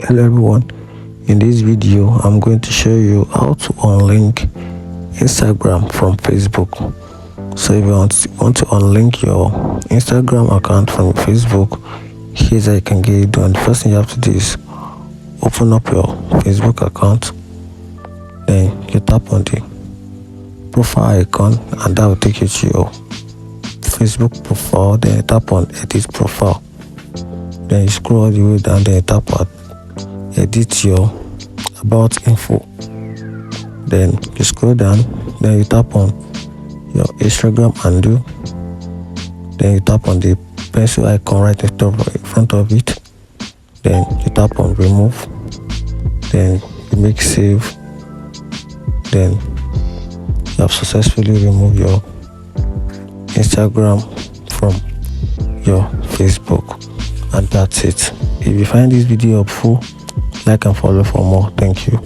Hello everyone, in this video I'm going to show you how to unlink Instagram from Facebook. So if you want to unlink your Instagram account from Facebook, here's how you can get it done. The first thing you have to do is open up your Facebook account, then you tap on the profile icon and that will take you to your Facebook profile. Then you tap on edit profile, then you scroll all the way down, then you tap on edit your about info, then you scroll down, then you tap on your Instagram handle, then you tap on the pencil icon right in front of it, then you tap on remove, then you make save, then you have successfully removed your Instagram from your Facebook, and that's it. If you find this video helpful, like and follow for more. Thank you.